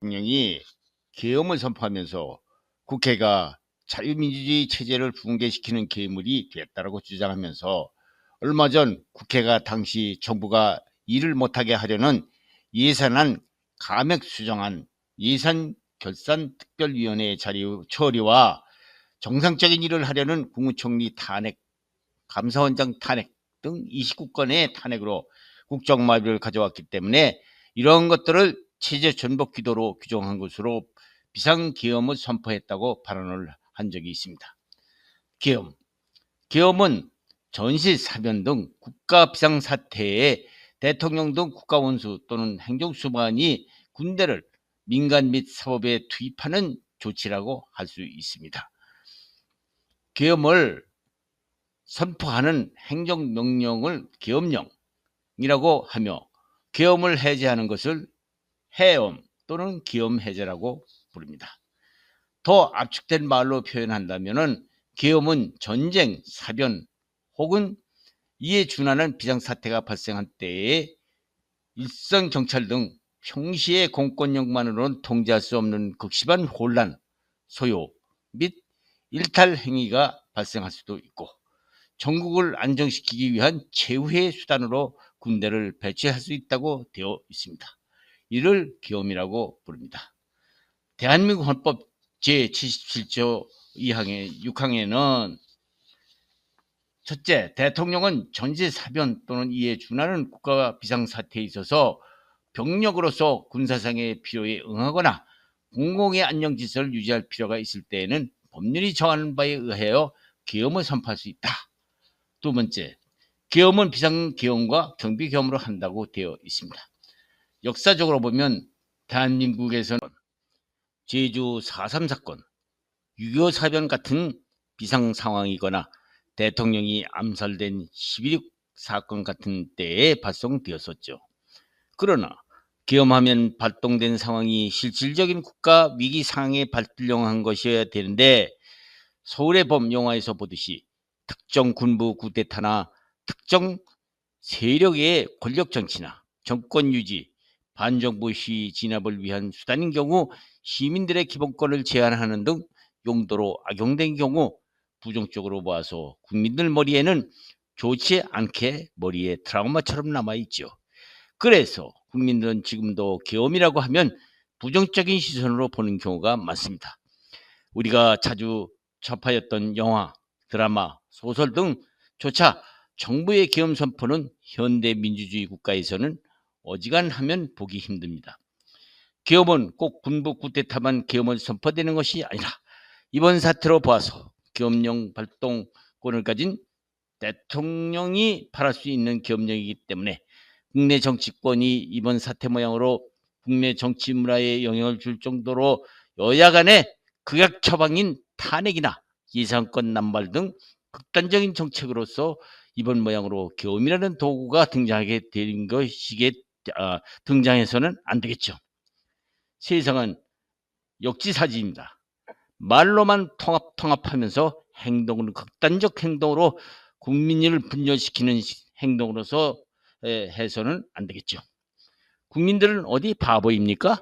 대통령이 계엄을 선포하면서 국회가 자유민주주의 체제를 붕괴시키는 계물이 됐다고 주장하면서 얼마 전 국회가 당시 정부가 일을 못하게 하려는 예산안 감액 수정안 예산결산특별위원회 자리 처리와 정상적인 일을 하려는 국무총리 탄핵, 감사원장 탄핵 등 29건의 탄핵으로 국정마비를 가져왔기 때문에 이런 것들을 체제 전복 기도로 규정한 것으로 비상계엄을 선포했다고 발언을 한 적이 있습니다. 계엄은 전시 사변 등 국가 비상사태에 대통령 등 국가원수 또는 행정수반이 군대를 민간 및 사법에 투입하는 조치라고 할 수 있습니다. 계엄을 선포하는 행정명령을 계엄령이라고 하며 계엄을 해제하는 것을 해엄 또는 계엄해제라고 부릅니다. 더 압축된 말로 표현한다면 계엄은 전쟁, 사변 혹은 이에 준하는 비상사태가 발생한 때에 일선경찰 등 평시의 공권력만으로는 통제할 수 없는 극심한 혼란, 소요 및 일탈 행위가 발생할 수도 있고 전국을 안정시키기 위한 최후의 수단으로 군대를 배치할 수 있다고 되어 있습니다. 이를 계엄이라고 부릅니다. 대한민국 헌법 제77조 2항의 6항에는 첫째, 대통령은 전시사변 또는 이에 준하는 국가 비상사태에 있어서 병력으로서 군사상의 필요에 응하거나 공공의 안정질서를 유지할 필요가 있을 때에는 법률이 정하는 바에 의하여 계엄을 선포할 수 있다. 두 번째, 계엄은 비상계엄과 경비계엄으로 한다고 되어 있습니다. 역사적으로 보면 대한민국에서는 제주 4.3 사건, 6.25 사변 같은 비상상황이거나 대통령이 암살된 11.6 사건 같은 때에 발송되었었죠. 그러나 계엄하면 발동된 상황이 실질적인 국가 위기 상황에 발령한 것이어야 되는데 서울의 봄 영화에서 보듯이 특정 군부 쿠데타나 특정 세력의 권력 정치나 정권 유지, 반정부 시위 진압을 위한 수단인 경우 시민들의 기본권을 제한하는 등 용도로 악용된 경우 부정적으로 보아서 국민들 머리에는 좋지 않게 머리에 트라우마처럼 남아있죠. 그래서 국민들은 지금도 계엄이라고 하면 부정적인 시선으로 보는 경우가 많습니다. 우리가 자주 접하였던 영화, 드라마, 소설 등조차 정부의 계엄 선포는 현대 민주주의 국가에서는 어지간하면 보기 힘듭니다. 계엄은 꼭 군부 쿠데타만 계엄을 선포되는 것이 아니라 이번 사태로 보아서 계엄령 발동권을 가진 대통령이 발할 수 있는 계엄령이기 때문에 국내 정치권이 이번 사태 모양으로 국내 정치 문화에 영향을 줄 정도로 여야 간의 극약 처방인 탄핵이나 예산권 남발 등 극단적인 정책으로서 이번 모양으로 계엄이라는 도구가 등장하게 된 것이게 등장해서는 안 되겠죠. 세상은 역지사지입니다. 말로만 통합하면서 행동은 극단적 행동으로 국민을 분열시키는 행동으로서 해서는 안 되겠죠. 국민들은 어디 바보입니까?